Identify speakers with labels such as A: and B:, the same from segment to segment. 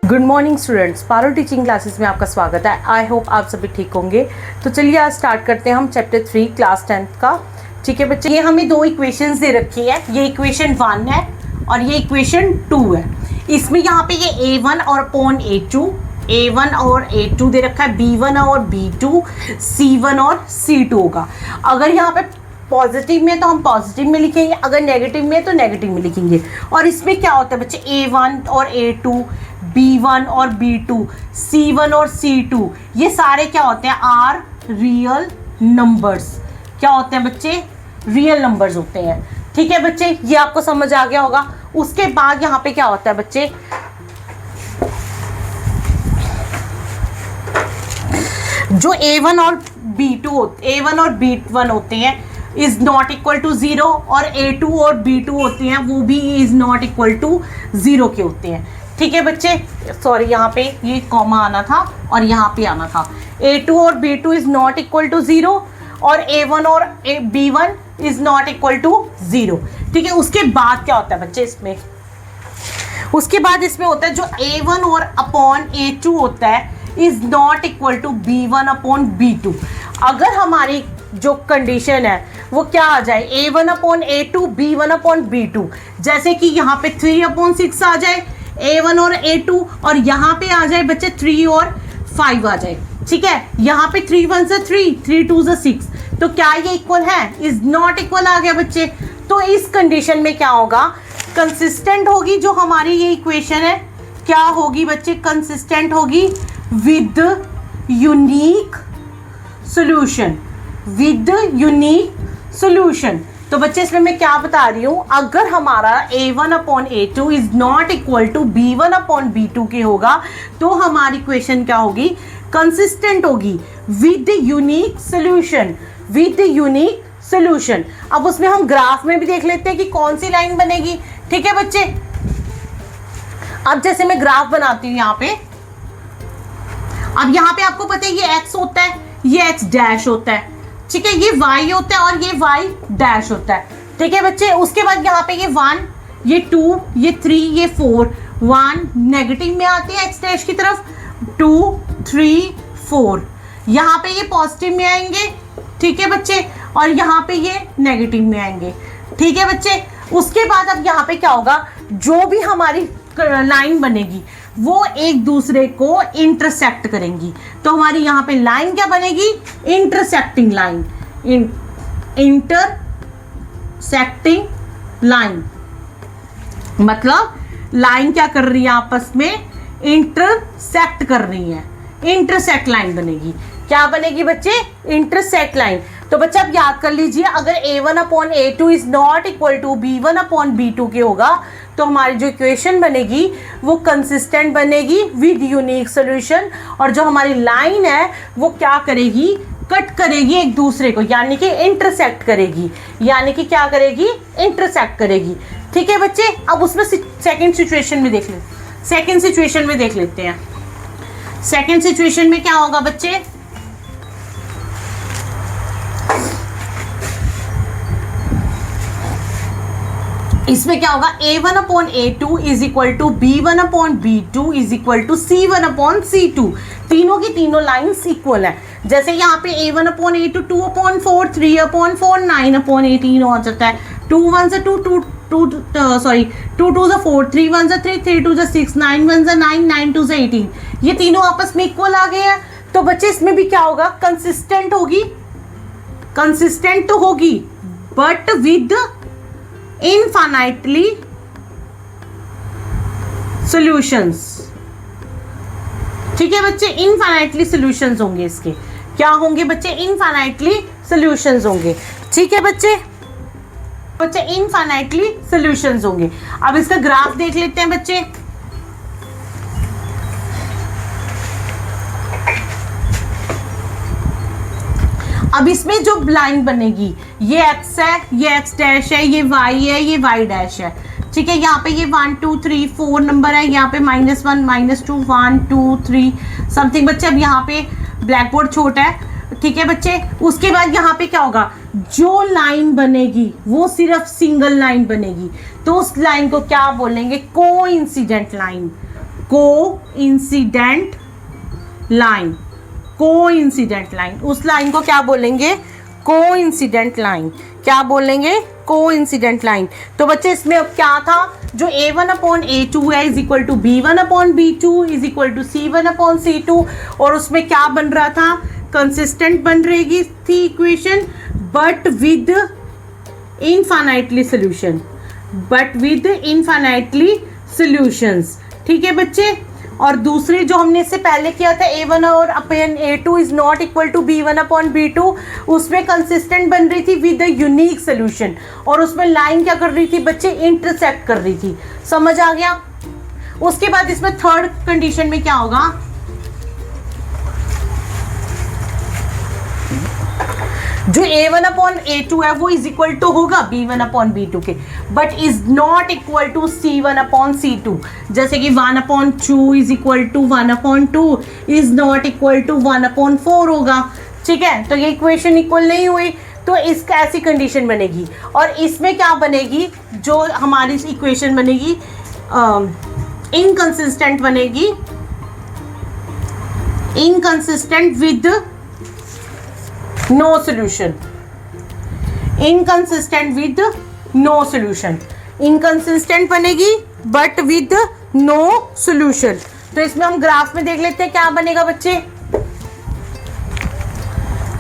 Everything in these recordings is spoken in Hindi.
A: गुड मॉर्निंग स्टूडेंट्स, पारो टीचिंग क्लासेस में आपका स्वागत है। आई होप आप सभी ठीक होंगे। तो चलिए आज स्टार्ट करते हैं हम चैप्टर 3 क्लास 10th का। ठीक है बच्चे, ये हमें दो इक्वेशंस दे रखी है। ये इक्वेशन 1 है और ये इक्वेशन 2 है। इसमें यहाँ पे ये a1 और अपॉन a1 और a2 दे रखा है, b1 और b2, c1 और c2 होगा। अगर यहाँ पे पॉजिटिव में तो हम पॉजिटिव में लिखेंगे, अगर नेगेटिव में तो नेगेटिव में लिखेंगे। और इसमें क्या होता है बच्चे, a1 और a2, b1 और b2, c1 और c2, ये सारे क्या होते हैं, आर रियल नंबर्स। क्या होते हैं बच्चे, रियल नंबर्स होते हैं। ठीक है बच्चे, ये आपको समझ आ गया होगा। उसके बाद यहाँ पे क्या होता है बच्चे, जो a1 और b1 होते हैं इज नॉट इक्वल टू 0, और a2 और b2 होते हैं वो भी इज नॉट इक्वल टू 0 के होते हैं। ठीक है बच्चे, सॉरी यहाँ पे ये कॉमा आना था और यहाँ पे आना था। a2 और b2 is not equal to 0 और a1 और b1 is not equal to 0। ठीक है, उसके बाद क्या होता है बच्चे, उसके बाद इसमें होता है जो a1 और अपॉन a2 होता है is not equal to b1 upon b2। अगर हमारी जो कंडीशन है वो क्या आ जाए, a1 upon a2, b1 upon b2, जैसे कि यहाँ पे 3 अपॉन 6 आ जाए a1 और a2, और यहाँ पे आ जाए बच्चे 3 और 5 आ जाए। ठीक है, यहाँ पे 3 1 से 3, 3 2 से 6, तो क्या ये इक्वल है, इज नॉट इक्वल आ गया बच्चे। तो इस कंडीशन में क्या होगा, कंसिस्टेंट होगी जो हमारी ये इक्वेशन है, क्या होगी बच्चे, कंसिस्टेंट होगी with unique solution, with unique solution. तो बच्चे इसमें मैं क्या बता रही हूँ, अगर हमारा a1 upon a2 is not equal to b1 upon b2 के होगा तो हमारी इक्वेशन क्या होगी, कंसिस्टेंट होगी with unique solution, with unique solution. अब उसमें हम ग्राफ में भी देख लेते हैं कि कौन सी लाइन बनेगी। ठीक है बच्चे, अब जैसे मैं ग्राफ बनाती हूँ यहाँ पे, अब यहाँ पे आपको पता है ये x होता है, ये x डैश होता है। ठीक है, ये y होता है और ये y डैश होता है। ठीक है बच्चे, उसके बाद यहाँ पे ये 1, ये 2, ये 3, ये 4, 1 नेगेटिव में आती है x डैश की तरफ, 2 3 4, यहाँ पे ये पॉजिटिव में आएंगे। ठीक है बच्चे, और यहाँ पे ये नेगेटिव में आएंगे। ठीक है बच्चे, उसके बाद अब यहाँ पे क्या होगा, जो भी हमारी लाइन बनेगी वो एक दूसरे को इंटरसेक्ट करेंगी। तो हमारी यहाँ पे लाइन क्या बनेगी, इंटरसेक्टिंग लाइन, इंटरसेक्टिंग लाइन, मतलब लाइन क्या कर रही है, आपस में इंटरसेक्ट कर रही है, इंटरसेक्ट लाइन बनेगी। क्या बनेगी बच्चे, इंटरसेक्ट लाइन। तो बच्चे आप याद कर लीजिए, अगर a1 upon a2 is not equal to b1 upon b2 के होगा तो हमारी जो इक्वेशन बनेगी वो कंसिस्टेंट बनेगी विद यूनिक सॉल्यूशन, और जो हमारी लाइन है वो क्या करेगी, कट करेगी एक दूसरे को, यानी कि इंटरसेक्ट करेगी, यानी कि क्या करेगी, इंटरसेक्ट करेगी। ठीक है बच्चे, अब उसमें सेकेंड सिचुएशन में देख लेते हैं, सेकेंड सिचुएशन में देख लेते हैं। सेकेंड सिचुएशन में क्या होगा बच्चे, इसमें क्या होगा, a1 upon a2 is equal to b1 upon b2 is equal to c1 upon c2। तीनों की तीनों लाइन्स इक्वल है। जैसे यहाँ पे a1 upon a2 2 upon 4, 3 upon 4, 9 upon 18 हो जाता है। 2 1 से 2, 2 2 2 से 4, 3 1 से 3, 3 2 से 6, 9 1 से 9, 9 2 से 18, ये तीनों आपस में इक्वल आ गए हैं। तो बच्चे इसमें भी क्या होगा, कंसिस्टेंट होगी, कंसिस्टेंट तो होगी बट विद इनफाइनाइटली सॉल्यूशंस। ठीक है बच्चे, इनफाइनाइटली सॉल्यूशंस होंगे इसके, क्या होंगे बच्चे, इनफाइनाइटली सॉल्यूशंस होंगे। ठीक है बच्चे, बच्चे इनफाइनाइटली सॉल्यूशंस होंगे। अब इसका ग्राफ देख लेते हैं बच्चे। अब इसमें जो लाइन बनेगी, ये x है, ये x डैश है, ये y है, ये y डैश है। ठीक है, यहाँ पे ये 1 2 3 4 नंबर है, यहाँ पे -1 -2 1 2 3 समथिंग। बच्चे अब यहाँ पे ब्लैक बोर्ड छोटा है। ठीक है बच्चे, उसके बाद यहाँ पे क्या होगा, जो लाइन बनेगी वो सिर्फ सिंगल लाइन बनेगी, तो उस लाइन को क्या बोलेंगे, coincident line, coincident line, coincident line, उस लाइन को क्या बोलेंगे? Coincident line. क्या बोलेंगे? Coincident line. तो बच्चे इसमें अब क्या था, जो A1/A2 है is equal to B1/B2 is equal to C1/C2, और उसमें क्या बन रहा था? कंसिस्टेंट बन रहेगी थी equation, but with infinitely solution, but with infinitely solutions. ठीक है बच्चे। और दूसरे जो हमने इससे पहले किया था A1 और upon A2 is not equal to B1/B2, उसमें कंसिस्टेंट बन रही थी विद यूनिक सोल्यूशन, और उसमें लाइन क्या कर रही थी बच्चे? इंटरसेक्ट कर रही थी। समझ आ गया? उसके बाद इसमें थर्ड कंडीशन में क्या होगा? जो A1/A2 है वो इज इक्वल टू होगा B1/B2 के, but is not equal to C1/C2। जैसे कि 1/2 is equal to 1/2 is not equal to 1/4 होगा। ठीक है, तो ये इक्वेशन इक्वल नहीं हुई, तो इसका ऐसी कंडीशन बनेगी। और इसमें क्या बनेगी? जो हमारी इक्वेशन बनेगी इनकंसिस्टेंट बनेगी, inconsistent with no solution, inconsistent with no solution, inconsistent बनेगी बट विद नो सॉल्यूशन। तो इसमें हम ग्राफ में देख लेते हैं क्या बनेगा बच्चे।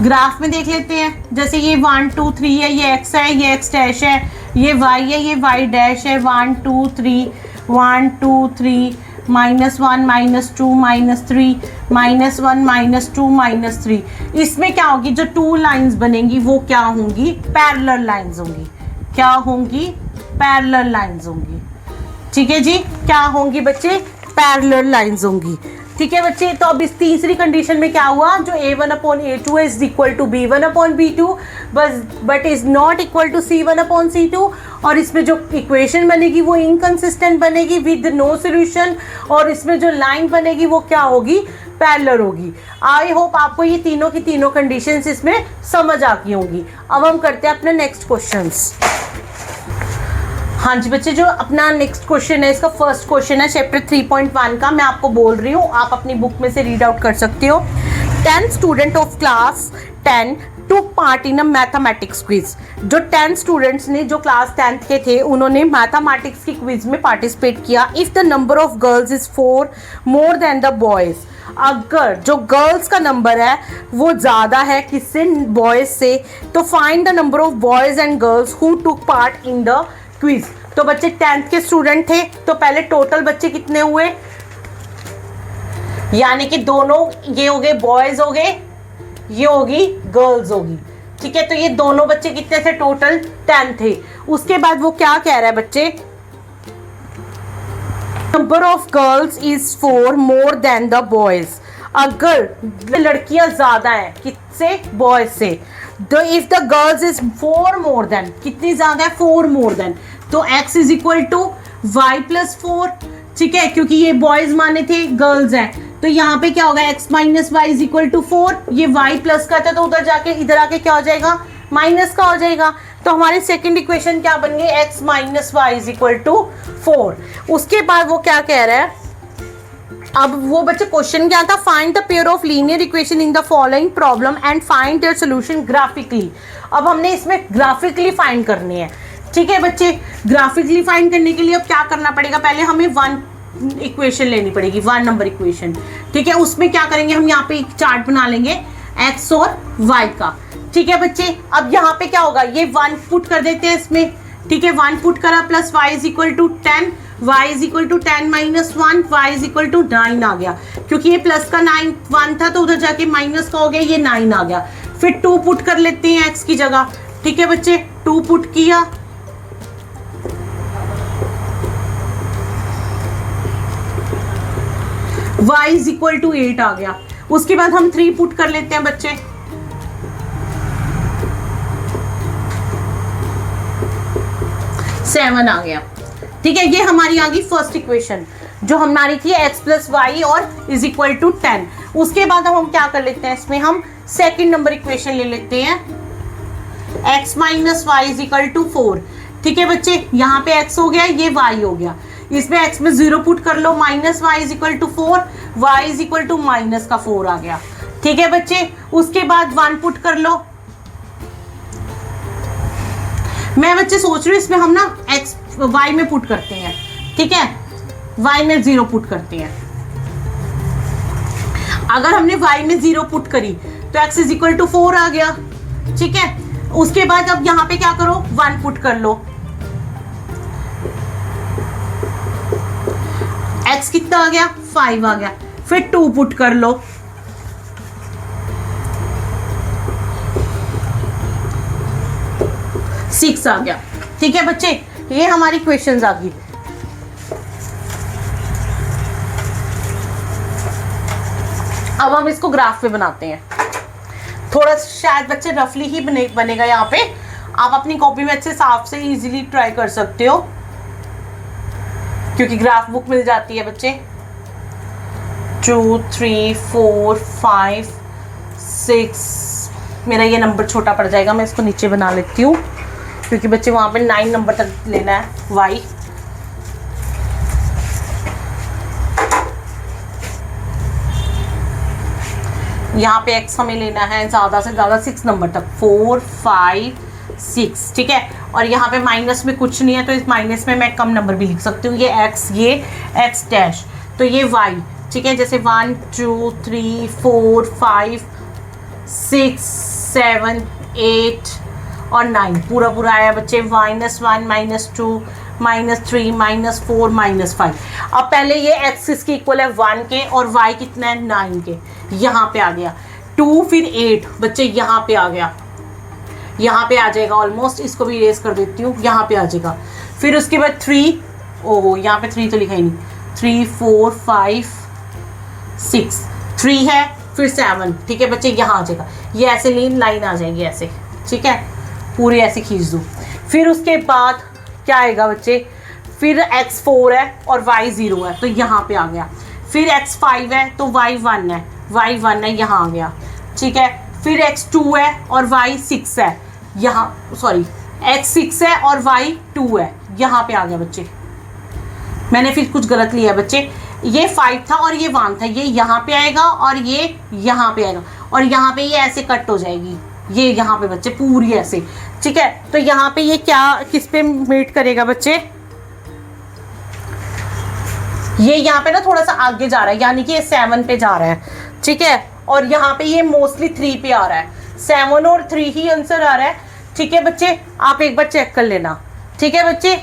A: ग्राफ में देख लेते हैं, जैसे ये 1 2 3 है, ये x है, ये x डैश है, ये y है, ये y डैश है, 1 2 3 1 2 3 -1 -2 -3 -1 -2 -3। इसमें क्या होगी? जो टू लाइंस बनेंगी वो क्या होंगी? पैरेलल लाइंस होंगी। क्या होंगी? पैरेलल लाइंस होंगी। ठीक है जी, क्या होंगी बच्चे? पैरेलल लाइंस होंगी। ठीक है बच्चे। तो अब इस तीसरी कंडीशन में क्या हुआ? जो A1/A2 is equal to B1/B2 but is not equal to C1/C2, और इसमें जो इक्वेशन बनेगी वो इनकंसिस्टेंट बनेगी विद नो सॉल्यूशन, और इसमें जो लाइन बनेगी वो क्या होगी? पैरेलल होगी। आई होप आपको ये तीनों की तीनों कंडीशंस इसमें समझ आ गई होंगी। अब हम करते हैं अपने नेक्स्ट क्वेश्चंस। हाँ जी बच्चे, जो अपना नेक्स्ट क्वेश्चन है, इसका फर्स्ट क्वेश्चन है चैप्टर 3.1 का। मैं आपको बोल रही हूँ, आप अपनी बुक में से रीड आउट कर सकते हो। 10 student of class 10 took part in a mathematics quiz। जो 10 स्टूडेंट्स ने जो क्लास 10th के थे उन्होंने मैथमेटिक्स की क्विज में पार्टिसिपेट किया। If the number of girls is 4 more than the boys, अगर जो गर्ल्स का नंबर है वो ज़्यादा है किससे? बॉयज़ से। तो find the number of boys and girls who took part in the quiz. तो बच्चे 10th के स्टूडेंट थे, तो पहले टोटल बच्चे कितने हुए? यानी कि दोनों ये हो गए बॉयज़ हो गए, ये होगी गर्ल्स होगी। ठीक है, तो ये दोनों बच्चे कितने थे? टोटल 10 थे। उसके बाद वो क्या कह रहा है बच्चे? Number of girls is 4 more than the boys. अगर लड़कियां ज्यादा हैं किससे? बॉयज से। तो if the girls is 4 more than, कितनी ज्यादा है? 4 मोर देन। तो x is equal to y plus 4। ठीक है, क्योंकि ये बॉयज माने थे, गर्ल्स हैं, तो यहाँ पे क्या होगा? x minus Y is equal to 4। ये y प्लस का था तो उधर जाके इधर आके क्या हो जाएगा? माइनस का हो जाएगा। तो हमारी सेकंड इक्वेशन क्या बन गई? x minus Y is equal to 4। उसके बाद वो क्या कह रहा है? अब वो बच्चे क्वेश्चन क्या था? Find the pair of linear equation in the following problem and find their solution graphically. अब हमने इसमें ग्राफिकली फाइंड करनी है। ठीक है बच्चे, ग्राफिकली फाइंड करने के लिए अब क्या करना पड़ेगा? पहले हमें 1 इक्वेशन लेनी पड़ेगी, 1 नंबर इक्वेशन। ठीक है, उसमें क्या करेंगे? हम यहाँ पे एक चार्ट बना लेंगे x और y का। ठीक है बच्चे, अब यहाँ पे क्या होगा? ये 1 पुट कर देते हैं इसमें। ठीक है, 1 पुट करा plus y is equal to 10, y is equal to 10 minus 1, y is equal to 9 आ गया। क्योंकि ये प्लस का 1 था तो उधर जाके माइनस का हो गया, ये 9 आ गया। फिर 2 पुट कर लेते हैं x की जगह। ठीक है बच्चे, 2 पुट किया, y इज इक्वल टू 8 आ गया। उसके बाद हम 3 पुट कर लेते हैं बच्चे। सेवन आ गया। ठीक है, ये हमारी आ गई फर्स्ट इक्वेशन जो हमारी थी x प्लस वाई और इज इक्वल टू 10। उसके बाद हम क्या कर लेते हैं? इसमें हम सेकेंड नंबर इक्वेशन ले लेते हैं, x minus Y is equal to 4। ठीक है बच्चे, यहाँ पे x हो गया, ये y हो गया। इसमें x में 0 पुट कर लो, minus Y is equal to 4, Y is equal to minus का 4 आ गया। ठीक है बच्चे, उसके बाद 1 पुट कर लो। मैं बच्चे सोच रही हूँ इसमें हम ना x y में पुट करते हैं, ठीक है, y में 0 पुट करते हैं। अगर हमने y में 0 पुट करी तो x इज इक्वल टू 4 आ गया। ठीक है, उसके बाद अब यहाँ पे क्या करो, 1 पुट कर लो। x कितना आ गया, 5 आ गया। फिर 2 पुट कर लो, सिक्स आ गया। ठीक है बच्चे, ये हमारी क्वेश्चंस आ गई। अब हम इसको ग्राफ पे बनाते हैं। थोड़ा शायद बच्चे रफली ही बनेगा यहाँ पे, आप अपनी कॉपी में अच्छे साफ से इजीली ट्राई कर सकते हो, क्योंकि ग्राफ बुक मिल जाती है बच्चे। 2 3 4 5 6, मेरा ये नंबर छोटा पड़ जाएगा, मैं इसको नीचे बना लेती हूँ, क्योंकि बच्चे वहाँ पे 9 नंबर तक लेना है y। यहाँ पे x हमें लेना है ज़्यादा से ज़्यादा 6 नंबर तक, 4 5 6। ठीक है, और यहाँ पे माइनस में कुछ नहीं है, तो इस माइनस में मैं कम नंबर भी लिख सकती हूँ। ये x, ये x डैश, तो ये y। ठीक है, जैसे 1 2 3 4 5 6 7 8 और 9 पूरा पूरा आया बच्चे। -1 -2 -3 -4 -5। अब पहले ये x इसके इक्वल है 1 के और y कितना है 9 के, यहाँ पे आ गया 2, फिर 8 बच्चे यहाँ पे आ गया, यहाँ पे आ जाएगा ऑलमोस्ट। इसको भी इरेज कर देती हूँ, यहाँ पे आ जाएगा। फिर उसके बाद 3, ओहो यहाँ पे 3 तो लिखा ही नहीं, 3 4 5 6, 3 है, फिर 7। ठीक है बच्चे, यहाँ आ जाएगा, ये ऐसे लाइन आ जाएगी ऐसे। ठीक है, पूरी ऐसे खींच दो। फिर उसके बाद क्या आएगा बच्चे, फिर x 4 है और y 0 है, तो यहाँ पे आ गया। फिर x 5 है तो y 1 है, y 1 है, यहाँ आ गया। ठीक है, फिर x 2 है और y 6 है, यहाँ सॉरी x 6 है और y 2 है, यहाँ पे आ गया बच्चे। मैंने फिर कुछ गलत लिया बच्चे, ये 5 था और ये 1 था, ये यहाँ पे आएगा और ये यहाँ पे आएगा, और यहाँ पे ये ऐसे कट हो जाएगी, ये यहाँ पे बच्चे पूरी ऐसे। ठीक है, तो यहाँ पे ये क्या किस पे मीट करेगा बच्चे, ये यहाँ पे ना थोड़ा सा आगे जा रहा है, यानी कि ये 7 पे जा रहा है। ठीक है, और यहाँ पे ये मोस्टली 3 पे आ रहा है, 7 और 3 ही आंसर आ रहा है। ठीक है बच्चे, आप एक बार चेक कर लेना। ठीक है बच्चे,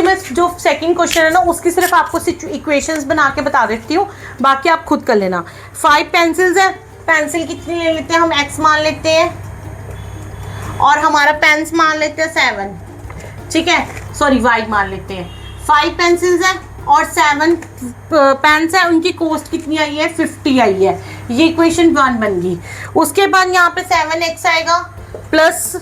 A: मैं जो सेकंड क्वेश्चन है ना उसकी सिर्फ आपको इक्वेशंस बना के बता देती हूँ, बाकी आप खुद कर लेना। 5 पेंसिल्स है, पेंसिल कितनी ले लेते हैं हम, x मान लेते हैं, और हमारा पेन्स मान लेते हैं 7। ठीक है, सॉरी y मान लेते हैं। 5 पेंसिल्स हैं और 7 पेन्स है, उनकी कॉस्ट कितनी आई है, 50 आई है। ये इक्वेशन 1 बन गई। उसके बाद यहाँ पे 7x आएगा प्लस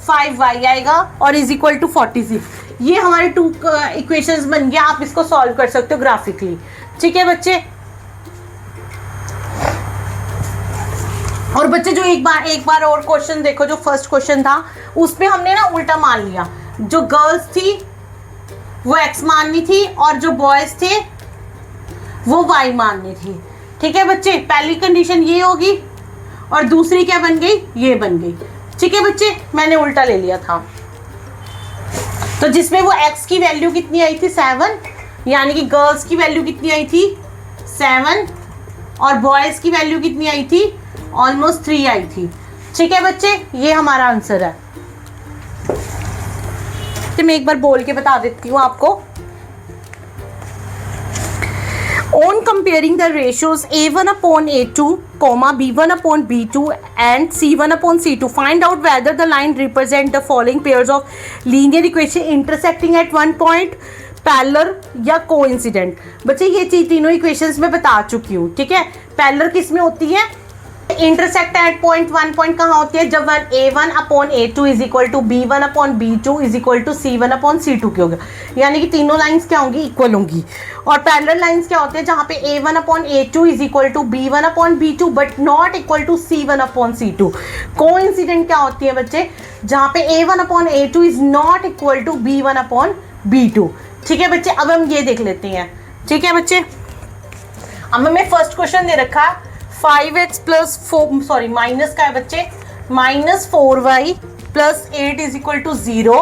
A: 5y आएगा और इज इक्वल टू 46। ये हमारे 2 इक्वेशंस बन गया। आप इसको सॉल्व कर सकते हो ग्राफिकली। ठीक है बच्चे, और बच्चे जो एक बार और क्वेश्चन देखो, जो फर्स्ट क्वेश्चन था उसमें हमने ना उल्टा मान लिया, जो गर्ल्स थी वो x माननी थी और जो बॉयज थे वो y माननी थी। ठीक है बच्चे, पहली कंडीशन ये होगी और दूसरी क्या बन गई, ये बन गई। ठीक है बच्चे, मैंने उल्टा ले लिया था, तो जिसमें वो x की वैल्यू कितनी आई थी 7, यानी कि गर्ल्स की वैल्यू कितनी आई थी 7 और बॉयज की वैल्यू कितनी आई थी ऑलमोस्ट 3 आई थी। ठीक है बच्चे, ये हमारा आंसर है। तो मैं एक बार बोल के बता देती हूँ आपको। On comparing the ratios A1 upon A2, B1 upon B2 and C1 upon C2, find out whether the line represent the following pairs of linear equation intersecting at one point, parallel या कोइंसिडेंट। बच्चे ये तीनों इक्वेशंस मैं बता चुकी हूँ। ठीक है, पैरेलल किस में होती है, इंटरसेक्ट एट पॉइंट 1 पॉइंट कहाँ होती है, जब A1 upon A2 is equal to B1 upon B2 is equal to C1 upon C2 के होगा, यानी कि तीनों लाइंस क्या होंगी, इक्वल होंगी। और पैरेलल लाइंस क्या होते हैं, जहाँ पे A1 upon A2 is equal to B1 upon B2 but not equal to C1 upon C2। Coincident क्या होती है बच्चे, जहाँ पे A1 upon A2 is not equal to B1 upon B2। ठीक है बच्चे, अब हम ये देख लेते हैं। ठीक है बच्चे, अब हमें फर्स्ट क्वेश्चन दे रखा है 5x प्लस 4 सॉरी माइनस का है बच्चे, minus 4y plus 8 is equal to 0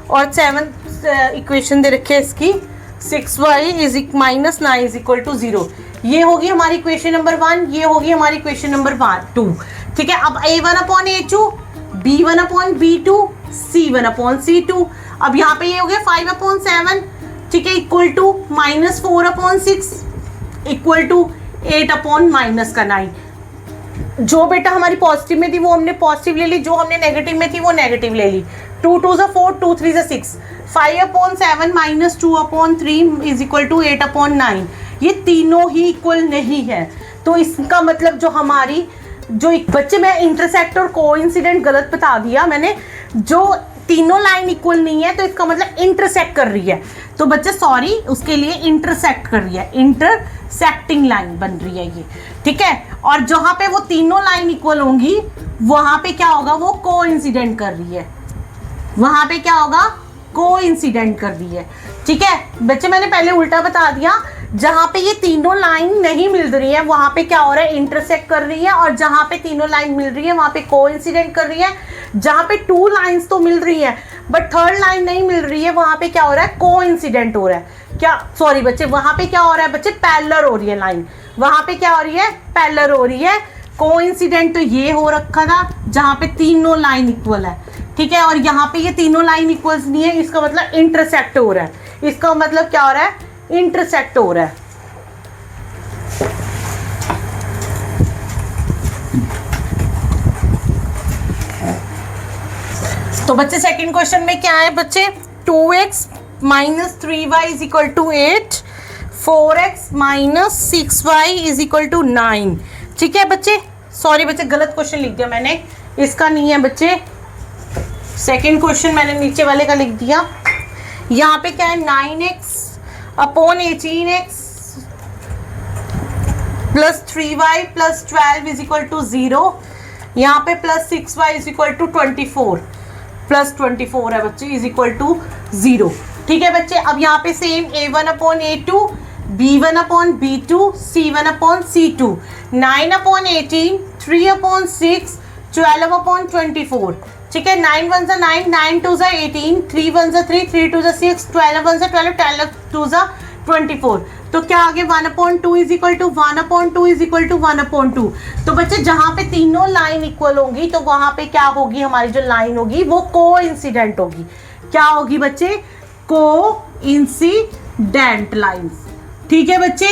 A: और 7th इक्वेशन दे रखी है इसकी 6y is minus 9 is equal to 0। ये होगी हमारी इक्वेशन नंबर 1, ये होगी हमारी इक्वेशन नंबर 2। ठीक है, अब a1 upon a2, b1 upon b2, c1 upon c2। अब यहाँ पे ये हो गया 5 अपॉन 7, ठीक है, equal to minus 4 upon 6 equal to 8 upon minus का 9। जो बेटा हमारी पॉजिटिव में थी वो हमने पॉजिटिव ले ली, जो हमने नेगेटिव में थी वो नेगेटिव ले ली। 2 2 4, 2 3 6, 5 upon 7 minus 2 upon 3 is equal to 8 upon 9। ये तीनों ही इक्वल नहीं है, तो इसका मतलब जो हमारी जो एक बच्चे में इंटरसेक्ट और कोइंसिडेंट गलत बता दिया मैंने, जो तीनों लाइन इक्वल नहीं है तो इसका मतलब इंटरसेक्ट कर रही है। तो बच्चे सॉरी, उसके लिए इंटरसेक्ट कर रही है, इंटरसेक्टिंग लाइन बन रही है ये। ठीक है, और जहां पे वो तीनों लाइन इक्वल होंगी वहां पे क्या होगा, वो कोइंसिडेंट कर रही है, वहां पे क्या होगा, कोइंसिडेंट कर रही है। ठीक है बच्चे, मैंने पहले उल्टा बता दिया, जहां पे ये तीनों लाइन नहीं मिल रही है वहां पे क्या हो रहा है, इंटरसेक्ट कर रही है, और जहां पे तीनों लाइन मिल रही है वहां पे कोइंसिडेंट कर रही है। जहां पे 2 लाइंस तो मिल रही है बट 3rd लाइन नहीं मिल रही है वहां पे क्या हो रहा है, कोइंसिडेंट हो रहा है। क्या सॉरी बच्चे, वहां पे क्या हो रहा है बच्चे, पैरेलल हो रही है लाइन, वहां पे क्या हो रही है, पैरेलल हो रही है। कोइंसिडेंट तो ये हो रखा था जहां पे तीनों लाइन इक्वल है। ठीक है, और यहाँ पे ये तीनों लाइन इक्वल्स नहीं है, इसका मतलब इंटरसेक्ट हो रहा है। इसका मतलब क्या हो रहा है, इंटरसेक्ट हो रहा है। तो बच्चे सेकंड क्वेश्चन में क्या है बच्चे, 2x minus 3y is equal to 8, 4x minus 6y is equal to 9। ठीक है बच्चे, सॉरी बच्चे गलत क्वेश्चन लिख दिया मैंने, इसका नहीं है बच्चे, सेकंड क्वेश्चन मैंने नीचे वाले का लिख दिया। यहाँ पे क्या है, 9x upon 18x plus 3y plus 12 is equal to 0। यहाँ पे plus 6y is equal to 24 plus 24 है बच्चे इज इक्वल टू 0। ठीक है बच्चे, अब यहाँ पे same a1 upon a2, b1 upon b2, c1 upon c2, 9 upon 18, 3 upon 6, 12 upon 24। ठीक है, 9 1 जा 9, 9 2 जा 18, 3 1 जा 3, 3 2 जा 6, 12 1 जा 12, 12 2 जा 24। तो क्या आगे 1/2 is equal to 1/2 is equal to 1/2। तो बच्चे जहां पे तीनों लाइन इक्वल होंगी तो वहां पे क्या होगी, हमारी जो लाइन होगी वो कोइंसिडेंट होगी। क्या होगी बच्चे, कोइंसिडेंट लाइंस। ठीक है बच्चे,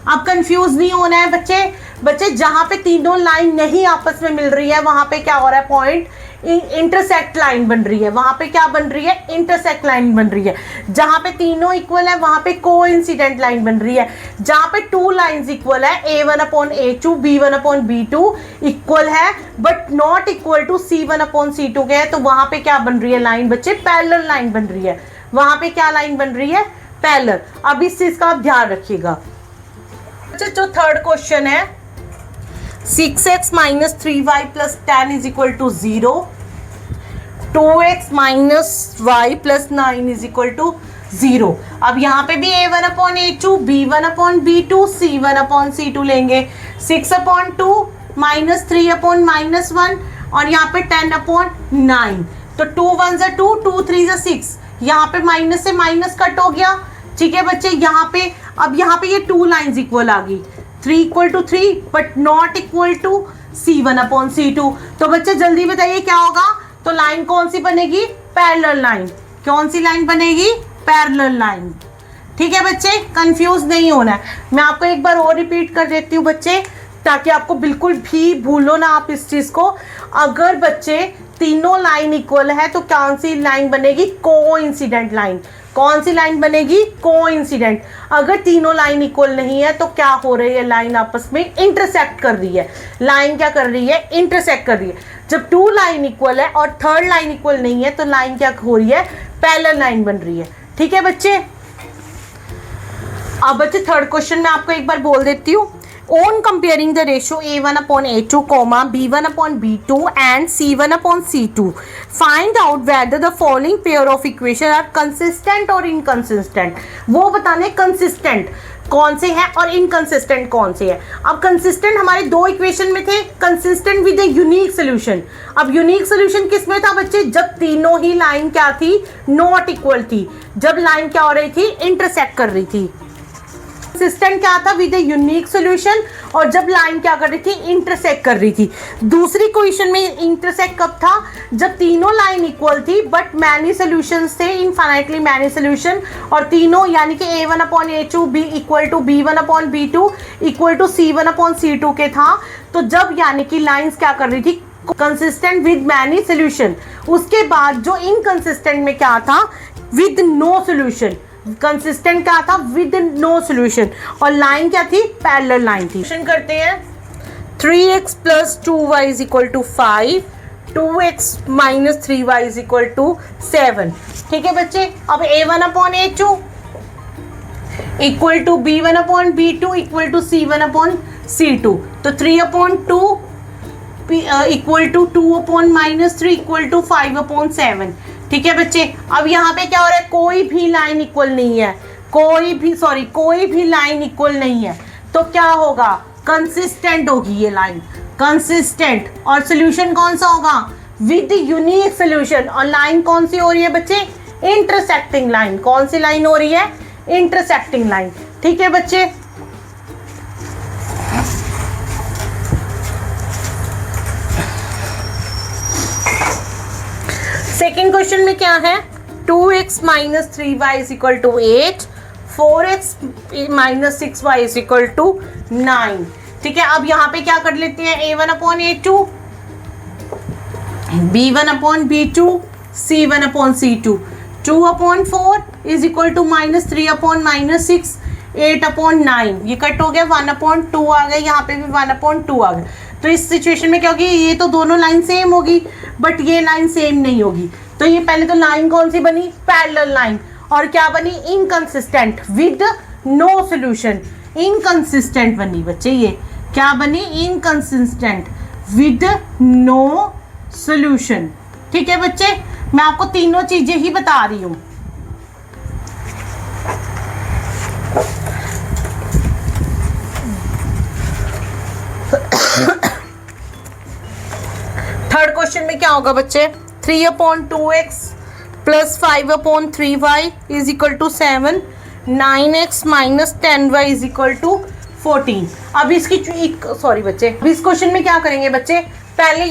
A: अब कंफ्यूज नहीं होना है बच्चे। बच्चे जहां पे तीनों लाइन नहीं आपस में मिल रही है वहां पे क्या हो रहा है, पॉइंट इंटरसेक्ट लाइन बन रही है, वहां पे क्या बन रही है, इंटरसेक्ट लाइन बन रही है। जहां पे तीनों इक्वल है वहां पे कोइंसिडेंट लाइन बन रही है। जहां पे 2 लाइंस इक्वल है, a1 upon a2, b1 upon b2 equal है but not equal to c1 upon c2 के है, तो वहां पे क्या बन रही है लाइन बच्चे, पैरेलल लाइन बन रही है। वहां पे क्या लाइन बन रही है, पैरेलल। अब इस चीज का आप ध्यान रखिएगा। जो थर्ड क्वेश्चन है 6x minus 3y plus 10 is equal to 0, 2x minus y plus 9 is equal to 0। अब यहाँ पे भी a1 upon a2, b1 upon b2, c1 upon c2 लेंगे। 6 अपॉन 2 माइनस 3 अपॉन माइनस 1 और यहाँ पे 10 अपॉन 9। तो 2 1 जा 2, 2 3 जा 6, यहाँ पे माइनस से माइनस कट हो गया। ठीक है बच्चे, यहाँ पे अब यहाँ पे ये 2 लाइंस इक्वल आ गई, 3 equal to 3 but not equal to c1 upon c2। तो बच्चे जल्दी बताइए क्या होगा, तो लाइन कौन सी बनेगी, पैरेलल लाइन। कौन सी लाइन बनेगी, पैरेलल लाइन। ठीक है बच्चे, कंफ्यूज नहीं होना है। मैं आपको एक बार और रिपीट कर देती हूँ बच्चे, ताकि आपको बिल्कुल भी भूलो ना आप इस चीज को। अगर बच्चे तीनों लाइन इक्वल है तो कौन सी लाइन बनेगी, कोइंसिडेंट लाइन। कौन सी लाइन बनेगी, कोइंसिडेंट। अगर तीनों लाइन इक्वल नहीं है तो क्या हो रही है, लाइन आपस में इंटरसेक्ट कर रही है। लाइन क्या कर रही है, इंटरसेक्ट कर रही है। जब 2 लाइन इक्वल है और 3rd लाइन इक्वल नहीं है तो लाइन क्या हो रही है, पैरेलल लाइन बन रही है। ठीक है बच्चे, अब बच्चे थर्ड क्वेश्चन में आपको एक बार बोल देती हूँ। On comparing the ratio A1 upon A2, B1 upon B2 and C1 upon C2, find out whether the following pair of equations are consistent or inconsistent. वो बताने consistent कौन से हैं और इनकंसिस्टेंट कौन से हैं. अब कंसिस्टेंट हमारे दो इक्वेशन में थे, consistent with a unique solution. अब यूनिक सोल्यूशन किस में था बच्चे? जब तीनों ही लाइन क्या थी? नॉट इक्वल थी. जब लाइन क्या हो रही थी? इंटरसेक्ट कर रही थी. कंसिस्टेंट क्या था? With a unique solution. और जब लाइन क्या कर रही थी? इंटरसेक्ट कर रही थी. दूसरी क्वेश्चन में इंटरसेक्ट कब था? जब तीनों लाइन इक्वल थी बट मैनी सोल्यूशंस थे, इनफाइनाइटली मैनी सोल्यूशन, और तीनों यानी कि A1 upon A2 be equal to B1 upon B2 equal to C1 upon C2 के था. तो जब यानी कि लाइंस क्या कर रही थी? Consistent with many solution. उसके बाद जो इनकंसिस्टेंट में क्या था? With no solution. कंसिस्टेंट क्या था? With no solution. और लाइन क्या थी? पैरेलल लाइन थी. क्वेश्चन करते हैं. 3x plus 2y is equal to 5, 2x minus 3y is equal to 7. ठीक है बच्चे. अब A1 upon A2 equal to B1 upon B2 equal to C1 upon C2. तो 3 upon 2 equal to 2 upon minus 3 equal to 5 upon 7. ठीक है बच्चे. अब यहाँ पे क्या हो रहा है? कोई भी लाइन इक्वल नहीं है. कोई भी लाइन इक्वल नहीं है. तो क्या होगा? कंसिस्टेंट होगी ये लाइन, कंसिस्टेंट. और सोल्यूशन कौन सा होगा? With unique solution. और लाइन कौन सी हो रही है बच्चे? Intersecting line. कौन सी लाइन हो रही है? Intersecting line. ठीक है बच्चे. सेकेंड क्वेश्चन में क्या है? 2x minus 3y is equal to 8, 4x minus 6y is equal to 9. ठीक है. अब यहाँ पे क्या कर लेते हैं? A1 upon A2, B1 upon B2, C1 upon C2. 2 upon 4 is equal to minus 3 upon minus 6, 8 upon 9. ये कट हो गया. 1 अपॉन 2 आ गया. यहाँ पे भी 1 अपॉन 2 आ गया. तो इस सिचुएशन में क्या होगी? ये तो दोनों लाइन सेम होगी बट ये लाइन सेम नहीं होगी. तो ये पहले तो लाइन कौन सी बनी? Parallel line. और क्या बनी? Inconsistent with no solution. Inconsistent बनी बच्चे. ये क्या बनी? Inconsistent with no solution. ठीक है बच्चे. मैं आपको तीनों चीजें ही बता रही हूं. थर्ड क्वेश्चन में क्या होगा बच्चे? 3 upon 2x plus 5 upon 3y is equal to 7, 9x minus 10y is equal to 14. अब इसकी सॉरी बच्चे, अब इस क्वेश्चन में क्या करेंगे बच्चे? पहले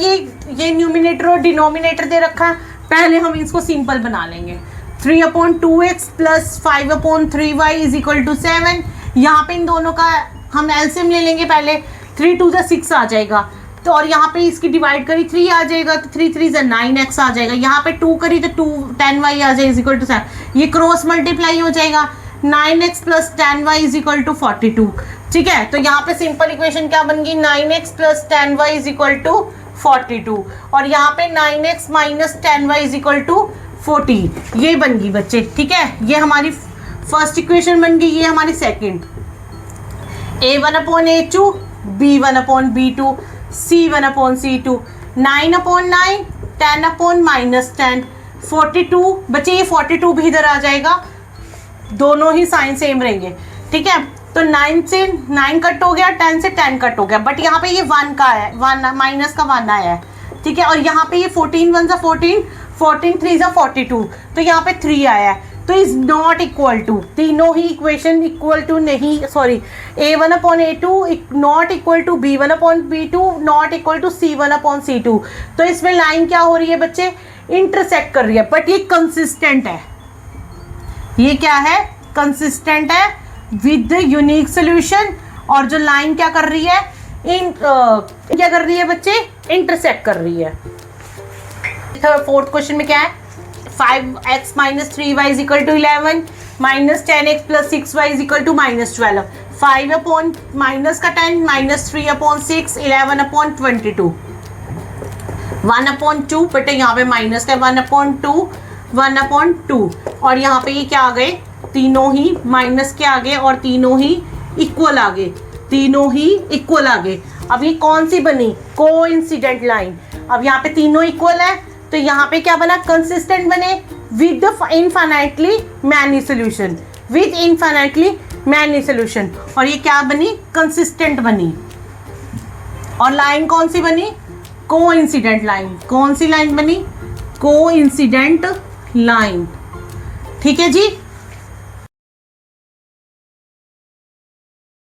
A: ये न्यूमिनेटर और डिनोमिनेटर दे रखा है. पहले हम इसको सिंपल बना लेंगे. 3 upon 2x plus 5 upon 3y is equal to 7. यहाँ पे इन दोनों का हम एलसीएम ले लेंगे. पहले 3 2 6 आ जाएगा. तो और यहाँ पे इसकी डिवाइड करी 3 आ जाएगा. तो 3 3 9x आ जाएगा. यहाँ पे 2 करी तो 2 10y आ जाएगा इज इक्वल टू 7. ये क्रॉस मल्टीप्लाई हो जाएगा. 9x plus 10y is equal to 42. ठीक है. तो यहाँ पे सिंपल इक्वेशन क्या बन गई? 9x plus 10y is equal to 42. और यहाँ पे 9x minus 10y is equal to 14. ये बन गई बच्चे. ठीक है. ये हमारी फर्स्ट इक्वेशन बन गई. ये हमारी second. A1 upon A2, B1 upon B2, C1 upon C2. 9 upon 9, 10 upon minus 10, 42. बच्चे ये 42 भी इधर आ जाएगा. दोनों ही साइन सेम रहेंगे. ठीक है. तो 9 से 9 कट हो गया, 10 से 10 कट हो गया. बट यहाँ पे ये 1 का है, 1 माइनस का 1 आया है. ठीक है. और यहाँ पे ये 14 1 सा 14, 14 3 सा 42. तो यहाँ पे 3 आया है. तो इज नॉट इक्वल टू. तीनों ही इक्वेशन इक्वल टू नहीं, sorry, A1 upon A2 not equal to B1 upon B2 not equal to C1 upon C2. तो इसमें लाइन क्या हो रही है बच्चे? इंटरसेक्ट कर रही है. बट ये कंसिस्टेंट है. ये क्या है? कंसिस्टेंट है विद यूनिक सोल्यूशन. और जो लाइन क्या कर रही है? क्या कर रही है बच्चे? इंटरसेक्ट कर रही है. फोर्थ क्वेश्चन में क्या है? 5x minus 3y is equal to 11, minus 10x plus 6y is equal to minus 12. 5 अपॉन माइनस का 10, माइनस 3 अपॉन 6, 11 अपॉन 22. 1 अपॉन 2, बटे यहाँ पे माइनस का 1 अपॉन 2, 1 अपॉन 2. और यहाँ पे ये क्या आ गए? तीनों ही माइनस के आ गए और तीनों ही इक्वल आ गए. तीनों ही इक्वल आ गए। अब ये कौन सी बनी, कोइंसिडेंट लाइन। अब यहाँ पे तीनों इक्वल है तो यहाँ पे क्या बना, कंसिस्टेंट बने with the infinitely many solution, with infinitely many solution. और ये क्या बनी, कंसिस्टेंट बनी। और लाइन कौन सी बनी, कोइंसिडेंट लाइन। कौन सी लाइन बनी, कोइंसिडेंट लाइन। ठीक है जी।